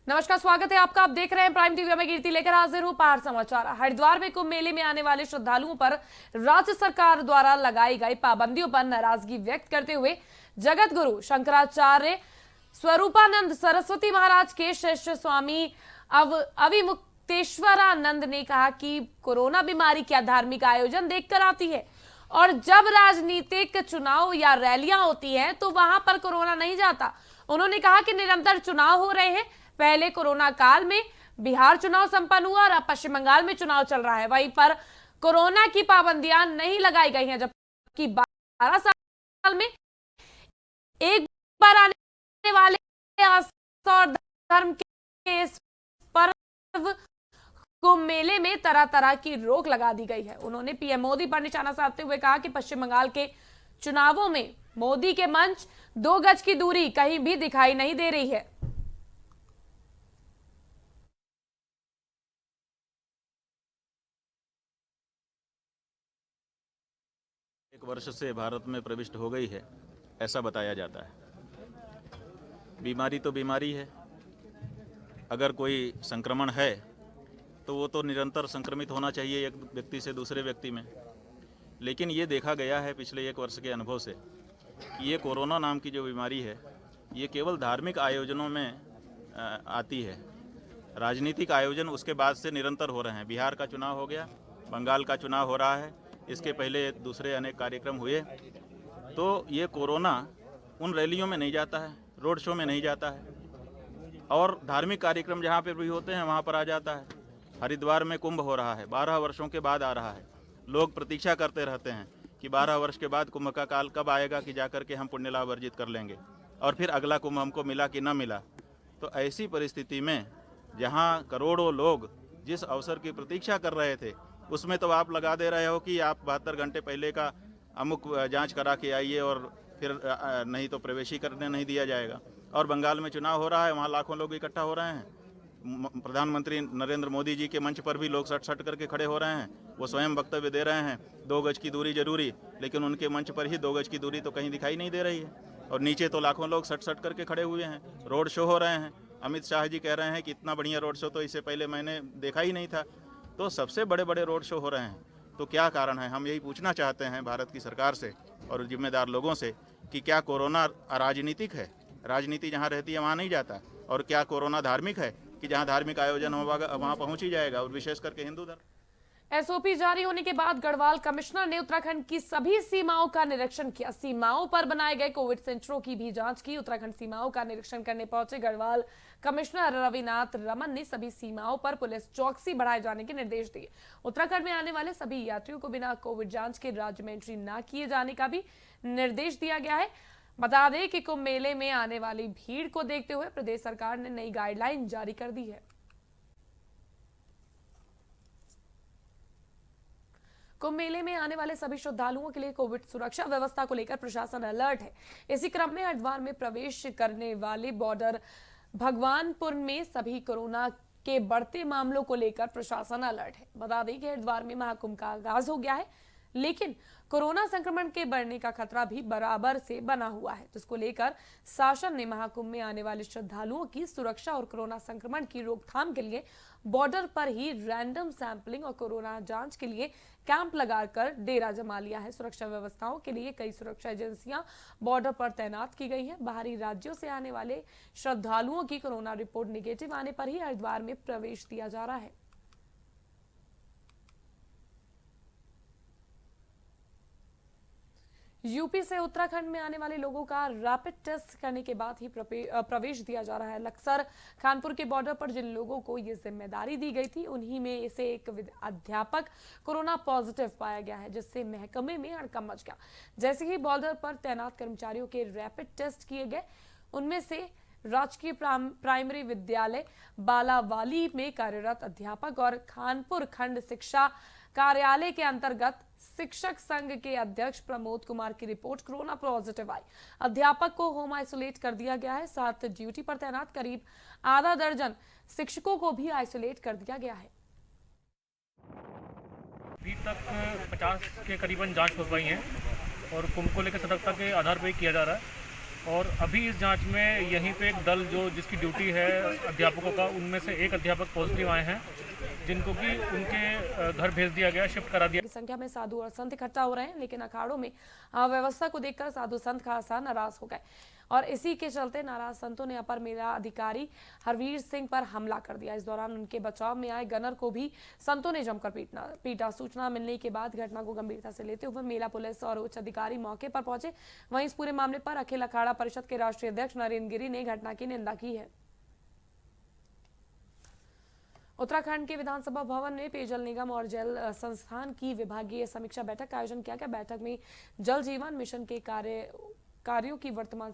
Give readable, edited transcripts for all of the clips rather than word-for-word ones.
नमस्कार, स्वागत है आपका। आप देख रहे हैं प्राइम टीवी। में कीर्ति लेकर हाजिर हूं पहाड़ समाचार। हरिद्वार में कुंभ मेले में आने वाले श्रद्धालुओं पर राज्य सरकार द्वारा लगाई गई पाबंदियों पर नाराजगी व्यक्त करते हुए जगत गुरु शंकराचार्य स्वरूपानंद सरस्वती महाराज के शिष्य स्वामी अविमुक्तेश्वरानंद ने कहा कि कोरोना बीमारी क्या धार्मिक आयोजन देखकर आती है, और जब राजनीतिक चुनाव या रैलियां होती हैं तो वहां पर कोरोना नहीं जाता। उन्होंने कहा कि निरंतर चुनाव हो रहे हैं। पहले कोरोना काल में बिहार चुनाव संपन्न हुआ और अब पश्चिम बंगाल में चुनाव चल रहा है, वहीं पर कोरोना की पाबंदियां नहीं लगाई गई हैं, जबकि 12 साल में एक बार आने वाले आस्था और धर्म के इस पर्व कुंभ मेले में तरह तरह की रोक लगा दी गई है। उन्होंने पीएम मोदी पर निशाना साधते हुए कहा कि पश्चिम बंगाल के चुनावों में मोदी के मंच 2 गज की दूरी कहीं भी दिखाई नहीं दे रही है। एक वर्ष से भारत में प्रविष्ट हो गई है, ऐसा बताया जाता है। बीमारी तो बीमारी है। अगर कोई संक्रमण है तो वो तो निरंतर संक्रमित होना चाहिए एक व्यक्ति से दूसरे व्यक्ति में। लेकिन ये देखा गया है पिछले 1 वर्ष के अनुभव से कि ये कोरोना नाम की जो बीमारी है ये केवल धार्मिक आयोजनों में आती है। राजनीतिक आयोजन उसके बाद से निरंतर हो रहे हैं। बिहार का चुनाव हो गया, बंगाल का चुनाव हो रहा है, इसके पहले दूसरे अनेक कार्यक्रम हुए। तो ये कोरोना उन रैलियों में नहीं जाता है, रोड शो में नहीं जाता है, और धार्मिक कार्यक्रम जहाँ पे भी होते हैं वहाँ पर आ जाता है। हरिद्वार में कुंभ हो रहा है, 12 वर्षों के बाद आ रहा है। लोग प्रतीक्षा करते रहते हैं कि 12 वर्ष के बाद कुंभ का काल कब आएगा कि जाकर के हम पुण्य लाभ अर्जित कर लेंगे, और फिर अगला कुंभ हमको मिला कि न मिला। तो ऐसी परिस्थिति में जहाँ करोड़ों लोग जिस अवसर की प्रतीक्षा कर रहे थे, उसमें तो आप लगा दे रहे हो कि आप 72 घंटे पहले का अमुक जांच करा के आइए और फिर नहीं तो प्रवेश ही करने नहीं दिया जाएगा। और बंगाल में चुनाव हो रहा है, वहाँ लाखों लोग इकट्ठा हो रहे हैं। प्रधानमंत्री नरेंद्र मोदी जी के मंच पर भी लोग सट करके खड़े हो रहे हैं। वो स्वयं वक्तव्य दे रहे हैं 2 गज की दूरी जरूरी, लेकिन उनके मंच पर ही 2 गज की दूरी तो कहीं दिखाई नहीं दे रही है। और नीचे तो लाखों लोग सट करके खड़े हुए हैं, रोड शो हो रहे हैं। अमित शाह जी कह रहे हैं कि इतना बढ़िया रोड शो तो इससे पहले मैंने देखा ही नहीं था। तो सबसे बड़े बड़े रोड शो हो रहे हैं। तो क्या कारण है? हम यही पूछना चाहते हैं भारत की सरकार से और जिम्मेदार लोगों से कि क्या कोरोना अराजनीतिक है? राजनीति जहाँ रहती है वहाँ नहीं जाता। और क्या कोरोना धार्मिक है कि जहाँ धार्मिक आयोजन होगा वहाँ पहुँच ही जाएगा, और विशेष करके हिंदू धर्म। एसओपी जारी होने के बाद गढ़वाल कमिश्नर ने उत्तराखंड की सभी सीमाओं का निरीक्षण किया। सीमाओं पर बनाए गए कोविड सेंटरों की भी जांच की। उत्तराखंड सीमाओं का निरीक्षण करने पहुंचे गढ़वाल कमिश्नर रविनाथ रमन ने सभी सीमाओं पर पुलिस चौकसी बढ़ाए जाने के निर्देश दिए। उत्तराखंड में आने वाले सभी यात्रियों को बिना कोविड जांच के राज्य में एंट्री न किए जाने का भी निर्देश दिया गया है। बता दें कि कुंभ मेले में आने वाली भीड़ को देखते हुए प्रदेश सरकार ने नई गाइडलाइन जारी कर दी है। कुंभ मेले में आने वाले सभी श्रद्धालुओं के लिए कोविड सुरक्षा व्यवस्था को लेकर प्रशासन अलर्ट है। इसी क्रम में हरिद्वार में प्रवेश करने वाले बॉर्डर भगवानपुर में सभी कोरोना के बढ़ते मामलों को लेकर प्रशासन अलर्ट है। बता दें कि हरिद्वार में महाकुंभ का आगाज हो गया है, लेकिन कोरोना संक्रमण के बढ़ने का खतरा भी बराबर से बना हुआ है, जिसको लेकर शासन ने महाकुंभ में आने वाले श्रद्धालुओं की सुरक्षा और कोरोना संक्रमण की रोकथाम के लिए बॉर्डर पर ही रैंडम सैंपलिंग और कोरोना जांच के लिए कैंप लगाकर डेरा जमा लिया है। सुरक्षा व्यवस्थाओं के लिए कई सुरक्षा एजेंसियां बॉर्डर पर तैनात की गई हैं। बाहरी राज्यों से आने वाले श्रद्धालुओं की कोरोना रिपोर्ट निगेटिव आने पर ही हरिद्वार में प्रवेश दिया जा रहा है। यूपी से उत्तराखंड में आने वाले लोगों का रैपिड टेस्ट करने के बाद ही प्रवेश दिया जा रहा है। लक्सर कानपुर के बॉर्डर पर जिन लोगों को ये जिम्मेदारी दी गई थी, उन्हीं में से एक अध्यापक कोरोना पॉजिटिव पाया गया है, जिससे महकमे में हड़कंप मच गया। जैसे ही बॉर्डर पर तैनात कर्मचारियों के रैपिड टेस्ट किए गए, उनमें से राजकीय प्राइमरी विद्यालय बालावाली में कार्यरत अध्यापक और खानपुर खंड शिक्षा कार्यालय के अंतर्गत शिक्षक संघ के अध्यक्ष प्रमोद कुमार की रिपोर्ट कोरोना पॉजिटिव आई। अध्यापक को होम आइसोलेट कर दिया गया है। साथ ड्यूटी पर तैनात करीब आधा दर्जन शिक्षकों को भी आइसोलेट कर दिया गया है। अभी तक 50 के करीबन जांच हो पाई हैं और कुंभ को लेकर सतर्कता के आधार पर किया जा रहा है। और अभी इस जांच में यहीं पे एक दल जो जिसकी ड्यूटी है अध्यापकों का, उनमें से एक अध्यापक पॉजिटिव आए हैं, जिनको कि उनके घर भेज दिया गया, शिफ्ट करा दिया। की संख्या में साधु और संत इकट्ठा हो रहे हैं, लेकिन अखाड़ों में व्यवस्था को देखकर साधु संत खासा नाराज हो गए और इसी के चलते नाराज संतों ने अपर मेला अधिकारी हरवीर सिंह पर हमला कर दिया। इस दौरान उनके बचाव में आए गनर को भी संतों ने जमकर पीटा। सूचना मिलने के बाद घटना को गंभीरता से लेते हुए मेला पुलिस और उच्च अधिकारी मौके पर पहुंचे। वहीं इस पूरे मामले पर अखिल अखाड़ा परिषद के राष्ट्रीय अध्यक्ष नरेंद्र गिरी ने घटना की निंदा की है। उत्तराखंड के विधानसभा भवन में पेयजल निगम और जल संस्थान की विभागीय समीक्षा बैठक का आयोजन किया गया। बैठक में जल जीवन मिशन के कार्यों की वर्तमान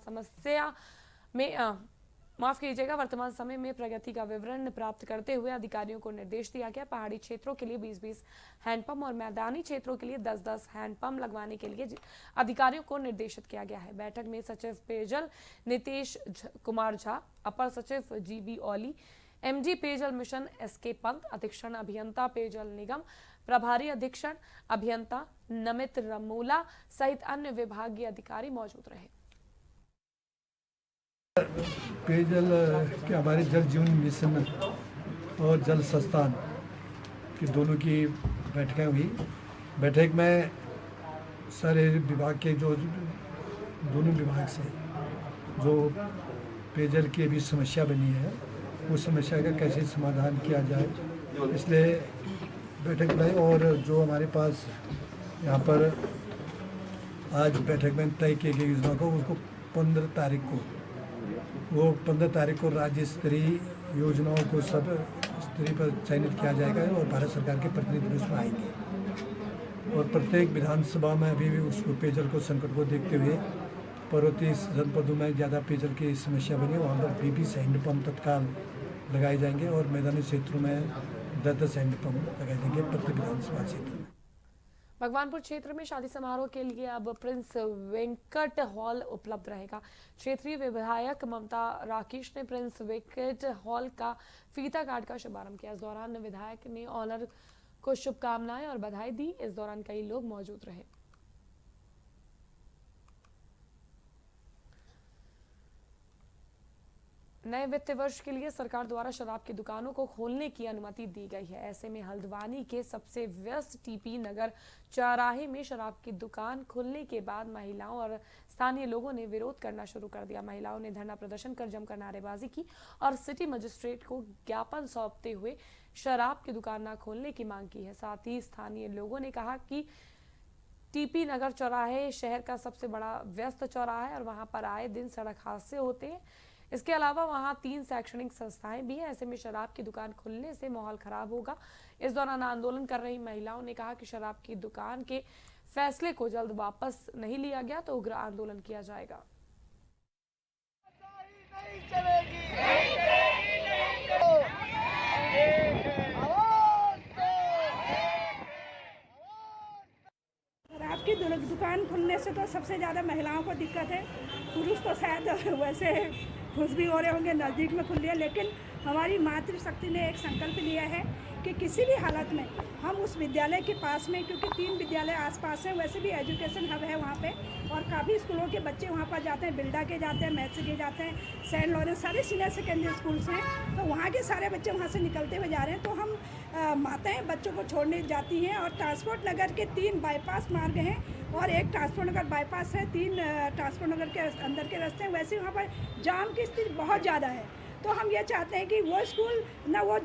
समय में प्रगति का विवरण प्राप्त करते हुए अधिकारियों को निर्देश दिया गया। पहाड़ी क्षेत्रों के लिए 20-20 हैंडपंप और मैदानी क्षेत्रों के लिए 10-10 हैंडपंप लगवाने के लिए अधिकारियों को निर्देशित किया गया है। बैठक में सचिव पेयजल नीतीश कुमार झा, अपर सचिव जीबी ओली, एमडी पेयजल मिशन एसके पंत, अधीक्षण अभियंता पेयजल निगम, प्रभारी अधीक्षण अभियंता नमित रमूला सहित अन्य विभागीय अधिकारी मौजूद रहे। पेयजल के हमारे जल जीवन मिशन और जल संस्थान की दोनों की बैठकें हुई। बैठक में सारे विभाग के जो दोनों विभाग से जो पेयजल की अभी समस्या बनी है, उस समस्या का कैसे समाधान किया जाए, इसलिए बैठक में। और जो हमारे पास यहाँ पर आज बैठक में तय की गई योजना को, उसको 15 तारीख को राज्य स्तरीय योजनाओं को सब स्तरीय पर चयनित किया जाएगा और भारत सरकार के प्रतिनिधि उसमें आएंगे। और प्रत्येक विधानसभा में अभी भी उसको पेयजल को संकट को देखते हुए पर्वतीय जनपदों में ज़्यादा पेयजल की समस्या बनी है, वहाँ पर 20 हैंडपम्प तत्काल लगाए जाएंगे और मैदानी क्षेत्रों में 10-10 हैंडपम्प लगाए जाएंगे प्रत्येक विधानसभा क्षेत्र में। भगवानपुर क्षेत्र में शादी समारोह के लिए अब प्रिंस वेंकट हॉल उपलब्ध रहेगा। क्षेत्रीय विधायक ममता राकेश ने प्रिंस वेंकट हॉल का फीता काट का शुभारंभ किया। इस दौरान विधायक ने ऑनर को शुभकामनाएं और बधाई दी। इस दौरान कई लोग मौजूद रहे। नए वित्त वर्ष के लिए सरकार द्वारा शराब की दुकानों को खोलने की अनुमति दी गई है। ऐसे में हल्द्वानी के सबसे व्यस्त टीपी नगर चौराहे में शराब की दुकान खुलने के बाद महिलाओं और स्थानीय लोगों ने विरोध करना शुरू कर दिया। महिलाओं ने धरना प्रदर्शन कर जमकर नारेबाजी की और सिटी मजिस्ट्रेट को ज्ञापन सौंपते हुए शराब की दुकान न खोलने की मांग की है। साथ ही स्थानीय लोगों ने कहा कि टीपी नगर चौराहे शहर का सबसे बड़ा व्यस्त चौराहा है और वहां पर आए दिन सड़क हादसे होते हैं। इसके अलावा वहां 3 शैक्षणिक संस्थाएं भी हैं। ऐसे में शराब की दुकान खुलने से माहौल खराब होगा। इस दौरान आंदोलन कर रही महिलाओं ने कहा कि शराब की दुकान के फैसले को जल्द वापस नहीं लिया गया तो उग्र आंदोलन किया जाएगा। शराब की दुकान खुलने से तो सबसे ज़्यादा महिलाओं को दिक्कत है। पुरुष तो शायद वैसे खुश भी हो रहे होंगे, नज़दीक में खुल लिया, लेकिन हमारी मातृशक्ति ने एक संकल्प लिया है कि किसी भी हालत में हम उस विद्यालय के पास में, क्योंकि 3 विद्यालय आसपास हैं, वैसे भी एजुकेशन हब है वहाँ पे और काफ़ी स्कूलों के बच्चे वहाँ पर जाते हैं, बिल्डा के जाते हैं, मैथ्स के जाते हैं, सेंट लॉरेंस, सारे सीनियर सेकेंडरी स्कूल्स हैं, तो वहाँ के सारे बच्चे वहाँ से निकलते हुए जा रहे हैं। तो हम माताएँ बच्चों को छोड़ने जाती हैं और ट्रांसपोर्ट नगर के 3 बाईपास मार्ग हैं और एक ट्रांसपोर्ट नगर बाईपास है, 3 ट्रांसपोर्ट नगर के अंदर के रास्ते हैं। वैसे वहाँ पर जाम की स्थिति बहुत ज़्यादा है। तो हम ये चाहते हैं कि वो स्कूल ना वो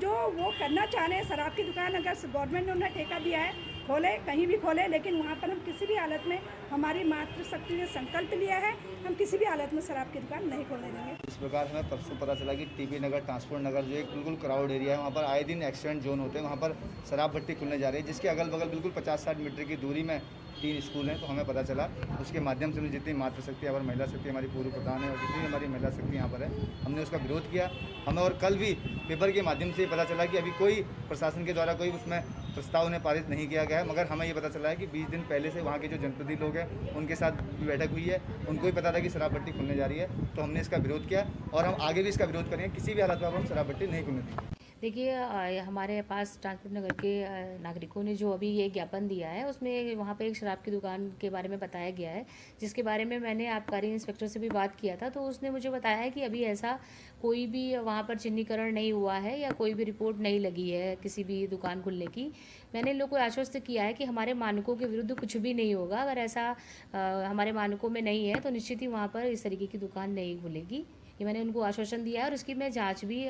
करना चाह रहे हैं, शराब की दुकान अगर गवर्नमेंट ने उन्हें ठेका दिया है, खोले, कहीं भी खोले, लेकिन वहाँ पर हम किसी भी हालत में, हमारी मातृशक्ति ने संकल्प लिया है, हम किसी भी हालत में शराब की दुकान नहीं खोलने देंगे। इस प्रकार हमें परसों पता चला कि टीपी नगर, ट्रांसपोर्ट नगर जो एक बिल्कुल क्राउड एरिया है, वहाँ पर आए दिन एक्सीडेंट जोन होते हैं, वहाँ पर शराब भट्टी खुलने जा रही है, जिसके अगल बगल बिल्कुल 50-60 मीटर की दूरी में 3 स्कूल हैं। तो हमें पता चला, उसके माध्यम से जितनी मातृशक्ति और महिला शक्ति हमारी पूर्व प्रधान है और जितनी हमारी महिला शक्ति यहाँ पर है, हमने उसका विरोध किया। हमें और कल भी पेपर के माध्यम से पता चला कि अभी कोई प्रशासन के द्वारा कोई उसमें प्रस्ताव उन्हें पारित नहीं किया गया है, मगर हमें ये पता चला है कि 20 दिन पहले से वहाँ के जो जनप्रतिनिधि लोग हैं उनके साथ भी बैठक हुई है, उनको भी पता था कि शराब भट्टी खुलने जा रही है, तो हमने इसका विरोध किया और हम आगे भी इसका विरोध करेंगे। किसी भी हालत में हम शराब भट्टी नहीं खुलने देंगे। देखिए हमारे पास ट्रांसपोर्ट नगर के नागरिकों ने जो अभी ये ज्ञापन दिया है उसमें वहाँ पे एक शराब की दुकान के बारे में बताया गया है, जिसके बारे में मैंने आबकारी इंस्पेक्टर से भी बात किया था। तो उसने मुझे बताया है कि अभी ऐसा कोई भी वहाँ पर चिन्हीकरण नहीं हुआ है या कोई भी रिपोर्ट नहीं लगी है किसी भी दुकान खुलने की। मैंने इन लोग को आश्वस्त किया है कि हमारे मानकों के विरुद्ध कुछ भी नहीं होगा। अगर ऐसा हमारे मानकों में नहीं है तो निश्चित ही वहाँ पर इस तरीके की दुकान नहीं खुलेगी। ये मैंने उनको आश्वासन दिया है और इसकी मैं जांच भी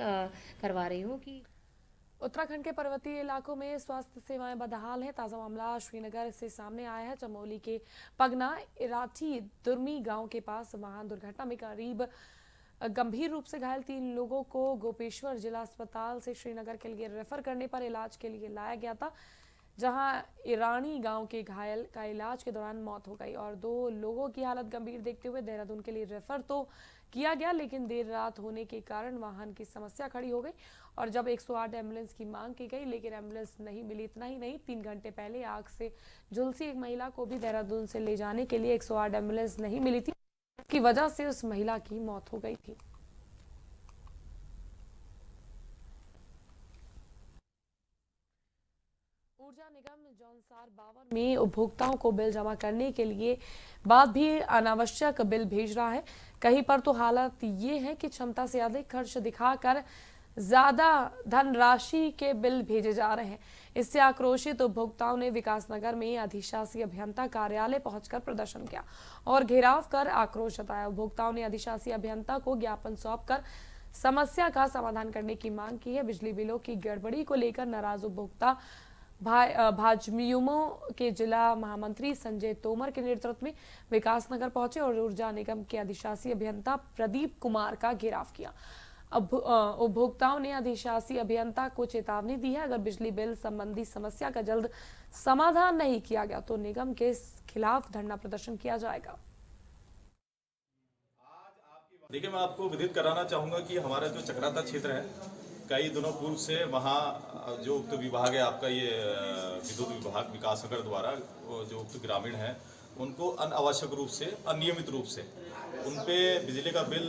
करवा रही हूँ कि उत्तराखंड के पर्वतीय इलाकों में स्वास्थ्य सेवाएं बदहाल हैं। ताज़ा मामला श्रीनगर से सामने आया है। चमोली के पगना इराठी दुर्मी गांव के पास वाहन दुर्घटना में करीब गंभीर रूप से घायल 3 लोगों को गोपेश्वर जिला अस्पताल से श्रीनगर के लिए रेफर करने पर इलाज के लिए लाया गया था, जहां ईरानी गांव के घायल का इलाज के दौरान मौत हो गई और 2 लोगों की हालत गंभीर देखते हुए देहरादून के लिए रेफर तो किया गया, लेकिन देर रात होने के कारण वाहन की समस्या खड़ी हो गई और जब 108 एम्बुलेंस की मांग की गई लेकिन एम्बुलेंस नहीं मिली। इतना ही नहीं, 3 घंटे पहले आग से झुलसी एक महिला को भी देहरादून से ले जाने के लिए 108 एम्बुलेंस नहीं मिली थी, की वजह से उस महिला की मौत हो गई थी। ऊर्जा निगम जौनसार 52 में उपभोक्ताओं को बिल जमा करने के लिए बाद भी अनावश्यक बिल भेज रहा है। कहीं पर तो हालत ये है कि क्षमता से अधिक खर्च दिखाकर ज्यादा धनराशि के बिल भेजे जा रहे हैं। इससे आक्रोशित उपभोक्ताओं ने विकासनगर में अधिशासी अभियंता कार्यालय पहुंचकर प्रदर्शन किया और घेराव कर आक्रोश जताया। उपभोक्ताओं ने अधिशासी अभियंता को ज्ञापन सौंपकर समस्या का समाधान करने की मांग की है। बिजली बिलों की गड़बड़ी को लेकर नाराज उपभोक्ता भाजयुमो के जिला महामंत्री संजय तोमर के नेतृत्व में विकासनगर पहुंचे और ऊर्जा निगम के अधिशासी अभियंता प्रदीप कुमार का घेराव किया। उपभोक्ताओं ने अधिशासी अभियंता को चेतावनी दी है, अगर बिजली बिल संबंधी समस्या का जल्द समाधान नहीं किया गया तो निगम के खिलाफ धरना प्रदर्शन किया जाएगा। देखिए, मैं आपको विदित कराना चाहूँगा कि हमारा जो चक्राता क्षेत्र है, कई दिनों पूर्व से वहाँ जो उक्त विभाग है आपका ये विद्युत विभाग विकासनगर द्वारा जो उक्त ग्रामीण है उनको अनावश्यक रूप से अनियमित रूप से उन पे बिजली का बिल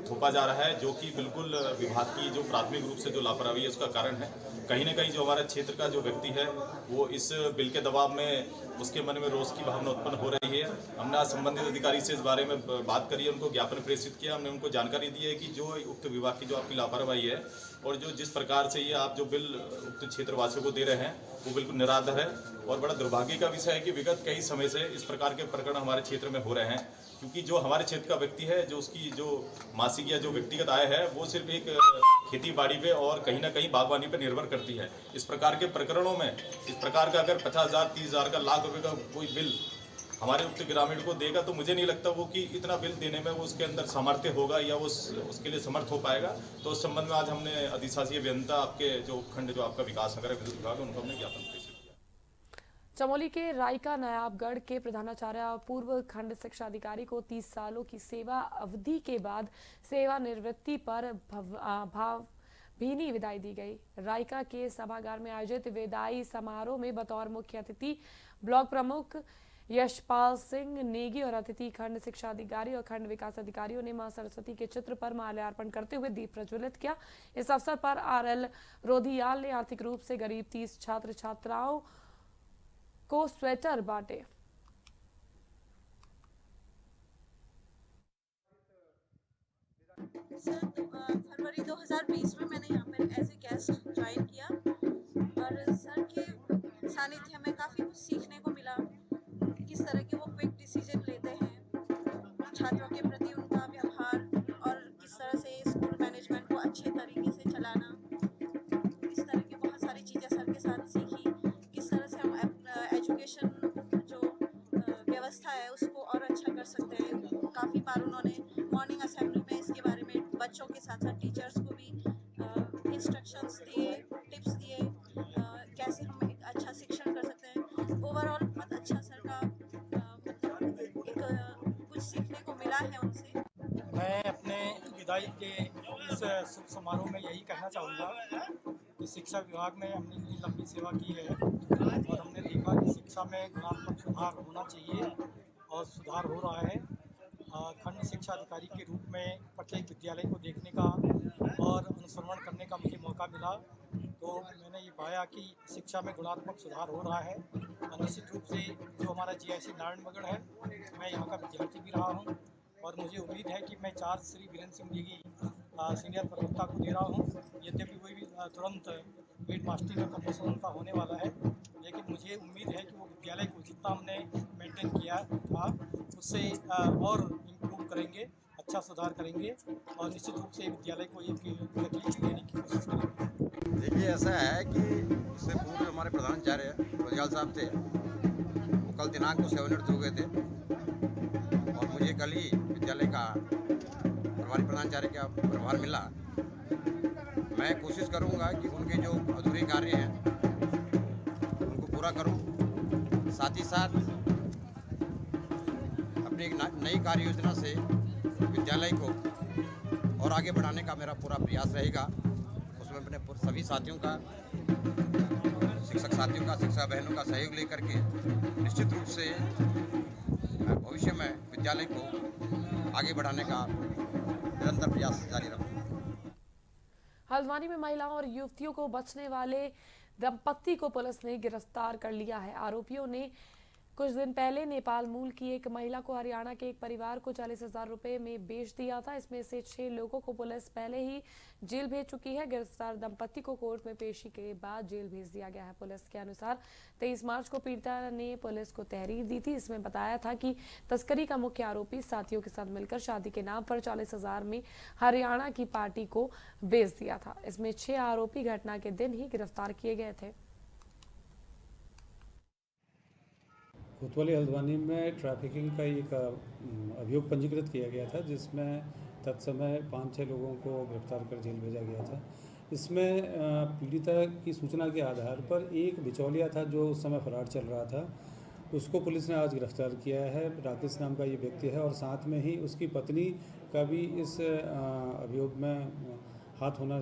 थोपा जा रहा है, जो कि बिल्कुल विभाग की जो प्राथमिक रूप से जो लापरवाही है उसका कारण है। कहीं ना कहीं जो हमारे क्षेत्र का जो व्यक्ति है वो इस बिल के दबाव में उसके मन में रोष की भावना उत्पन्न हो रही है। हमने आज संबंधित अधिकारी से इस बारे में बात करी है, उनको ज्ञापन प्रेषित किया, हमने उनको जानकारी दी है कि जो उक्त विभाग की जो आपकी लापरवाही है और जो जिस प्रकार से ये आप जो बिल उक्त क्षेत्रवासियों को दे रहे हैं वो बिल्कुल निराधार है और बड़ा दुर्भाग्य का विषय है कि विगत कई समय से इस प्रकार के प्रकरण हमारे क्षेत्र में हो रहे हैं, क्योंकि जो हमारे क्षेत्र का व्यक्ति है जो उसकी जो मासिक या जो व्यक्तिगत आय है वो सिर्फ एक खेती बाड़ी पे और कहीं ना कहीं बागवानी पे निर्भर करती है। इस प्रकार के प्रकरणों में इस प्रकार का अगर 50,000 30,000 का लाख रुपए का कोई बिल हमारे उक्त ग्रामीण को देगा तो मुझे नहीं लगता वो कि इतना बिल देने में वो उसके अंदर सामर्थ्य होगा या वो उसके लिए समर्थ हो पाएगा। तो उस संबंध में आज हमने अधिशासी अभियंता आपके जो खंड जो आपका विकासनगर है विद्युत विभाग उनको हमने ज्ञापन प्रेषित किया। चमोली के रायका नयाबगढ़ के प्रधानाचार्य और पूर्व खंड शिक्षा अधिकारी को 30 सालों की सेवा अवधि के बाद सेवानिवृत्ति पर भावभीनी विदाई दी गई। रायका के सभागार में आयोजित विदाई समारोह में बतौर मुख्य अतिथि ब्लॉक प्रमुख यशपाल सिंह नेगी और अतिथि खंड शिक्षा अधिकारी और खंड विकास अधिकारियों ने मां सरस्वती के चित्र पर माल्यार्पण करते हुए दीप प्रज्वलित किया। इस अवसर पर RL रोधियाल ने आर्थिक रूप से गरीब 30 छात्र छात्राओं को स्वेटर बांटे। सर फरवरी 2020 में मैंने यहाँ पर एज ए गेस्ट ज्वाइन किया और सर के सानिध्य में काफ़ी कुछ सीखने को मिला। किस तरह के वो क्विक डिसीजन लेते हैं, छात्रों के प्रति उनका व्यवहार और किस तरह से स्कूल मैनेजमेंट को अच्छे तरीके से चलाना, इस तरह की बहुत सारी चीज़ें सर के साथ सीखी। किस तरह से हम एजुकेशन जो व्यवस्था है उसको और अच्छा कर सकते हैं। काफ़ी बार उन्होंने मॉर्निंग असेंबली में इसके बारे में बच्चों के साथ साथ टीचर्स को भी इंस्ट्रक्शंस दिए, टिप्स दिए, कैसे हम एक अच्छा शिक्षण कर सकते हैं। ओवरऑल बहुत अच्छा सर का कुछ सीखने को मिला है उनसे। मैं अपने विदाई के इस शुभ समारोह में यही कहना चाहूँगा कि शिक्षा विभाग में हमने इतनी लंबी सेवा की है और हमने देखा कि शिक्षा में गुणात्मक सुधार होना चाहिए और सुधार हो रहा है। खंड शिक्षा अधिकारी के रूप में प्रत्येक विद्यालय को देखने का और अनुश्रवण करने का मुझे मौका मिला। तो मैंने ये पाया कि शिक्षा में गुणात्मक सुधार हो रहा है। और निश्चित रूप से जो हमारा GIC नारायणगढ़ है, मैं यहाँ का विद्यार्थी भी रहा हूँ और मुझे उम्मीद है कि मैं चार्ज श्री वीरेंद्र सिंह जी की सीनियर प्रवक्ता को दे रहा हूँ। यद्यपि कोई भी तुरंत हेड मास्टरी का प्रमोशन उनका होने वाला है, लेकिन मुझे उम्मीद है कि वो विद्यालय को जितना हमने मेंटेन किया था उससे और इम्प्रूव करेंगे, अच्छा सुधार करेंगे और निश्चित रूप से विद्यालय को एक तकलीफ देने की कोशिश करेंगे। देखिए, ऐसा है कि इससे पूर्व जो हमारे प्रधानाचार्य रोजगाल साहब थे, वो कल दिनांक को सेवानिवृत्त हो गए थे और मुझे कल ही विद्यालय का प्रभारी प्रधानाचार्य का प्रभार मिला। मैं कोशिश करूंगा कि उनके जो अधूरे कार्य हैं उनको पूरा करूं, साथ ही साथ अपनी एक नई कार्य योजना से विद्यालय को और आगे बढ़ाने का मेरा पूरा प्रयास रहेगा। उसमें अपने सभी साथियों का, शिक्षक साथियों का, शिक्षक बहनों का सहयोग लेकर के निश्चित रूप से भविष्य में विद्यालय को आगे बढ़ाने का निरंतर प्रयास जारी रखूँगा। हल्द्वानी में महिलाओं और युवतियों को बचने वाले दंपत्ति को पुलिस ने गिरफ्तार कर लिया है। आरोपियों ने कुछ दिन पहले नेपाल मूल की एक महिला को हरियाणा के एक परिवार को 40,000 रुपए में बेच दिया था। इसमें से 6 लोगों को पुलिस पहले ही जेल भेज चुकी है। गिरफ्तार दंपत्ति को कोर्ट में पेशी के बाद जेल भेज दिया गया है। पुलिस के अनुसार 23 मार्च को पीड़िता ने पुलिस को तहरीर दी थी। इसमें बताया था कि तस्करी का मुख्य आरोपी साथियों के साथ मिलकर शादी के नाम पर 40,000 में हरियाणा की पार्टी को बेच दिया था। इसमें 6 आरोपी घटना के दिन ही गिरफ्तार किए गए थे। कोतवाली हल्द्वानी में ट्रैफिकिंग का एक अभियोग पंजीकृत किया गया था, जिसमें तत्समय 5-6 लोगों को गिरफ्तार कर जेल भेजा गया था। इसमें पीड़िता की सूचना के आधार पर एक बिचौलिया था जो उस समय फरार चल रहा था, उसको पुलिस ने आज गिरफ्तार किया है। राकेश नाम का ये व्यक्ति है और साथ में ही उसकी पत्नी का भी इस अभियोग में हाथ होना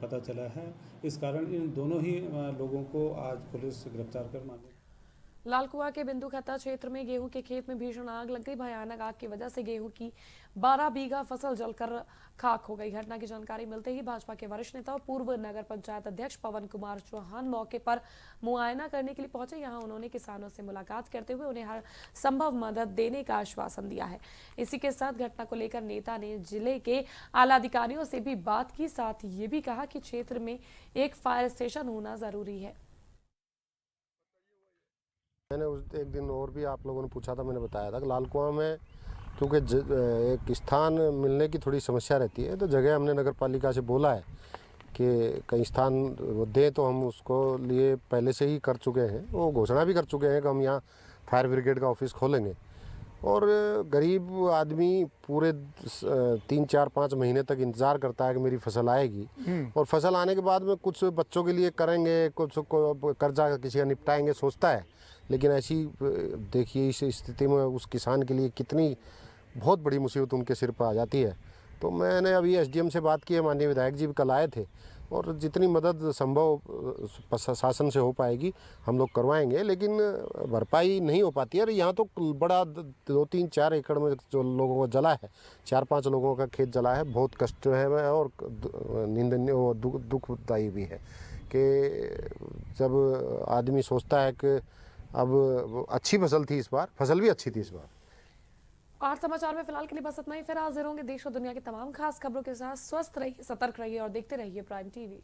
पता चला है। इस कारण इन दोनों ही लोगों को आज पुलिस गिरफ्तार कर मामले। लालकुआ के बिंदु खत्ता क्षेत्र में गेहूं के खेत में भीषण आग लग गई। भयानक आग की वजह से गेहूं की 12 बीघा फसल जलकर खाक हो गई। घटना की जानकारी मिलते ही भाजपा के वरिष्ठ नेता और पूर्व नगर पंचायत अध्यक्ष पवन कुमार चौहान मौके पर मुआयना करने के लिए पहुंचे। यहां उन्होंने किसानों से मुलाकात करते हुए उन्हें हर संभव मदद देने का आश्वासन दिया है। इसी के साथ घटना को लेकर नेता ने जिले के आला अधिकारियों से भी बात की, साथ ये भी कहा कि क्षेत्र में एक फायर स्टेशन होना जरूरी है। मैंने उस एक दिन और भी आप लोगों ने पूछा था, मैंने बताया था कि लालकुआं में क्योंकि एक स्थान मिलने की थोड़ी समस्या रहती है, तो जगह हमने नगर पालिका से बोला है कि कहीं स्थान दें, तो हम उसको लिए पहले से ही कर चुके हैं, वो घोषणा भी कर चुके हैं कि हम यहाँ फायर ब्रिगेड का ऑफिस खोलेंगे। और गरीब आदमी पूरे 3-4-5 महीने तक इंतज़ार करता है कि मेरी फसल आएगी, और फसल आने के बाद में कुछ बच्चों के लिए करेंगे, कुछ कर्जा किसी का निपटाएंगे सोचता है। लेकिन ऐसी देखिए इस स्थिति में उस किसान के लिए कितनी बहुत बड़ी मुसीबत उनके सिर पर आ जाती है। तो मैंने अभी SDM से बात की है, माननीय विधायक जी भी कल आए थे, और जितनी मदद संभव शासन से हो पाएगी हम लोग करवाएंगे, लेकिन भरपाई नहीं हो पाती है। और यहाँ तो बड़ा 2-3-4 एकड़ में जो लोगों को जला है, 4-5 लोगों का खेत जला है, बहुत कष्ट है और निंदनीय और दुखदायी भी है कि जब आदमी सोचता है कि अब अच्छी फसल थी, इस बार फसल भी अच्छी थी इस बार। और समाचार में फिलहाल के लिए बस इतना ही। फिर हाजिर होंगे देश और दुनिया की तमाम खास खबरों के साथ। स्वस्थ रहिए, सतर्क रहिए और देखते रहिए प्राइम TV।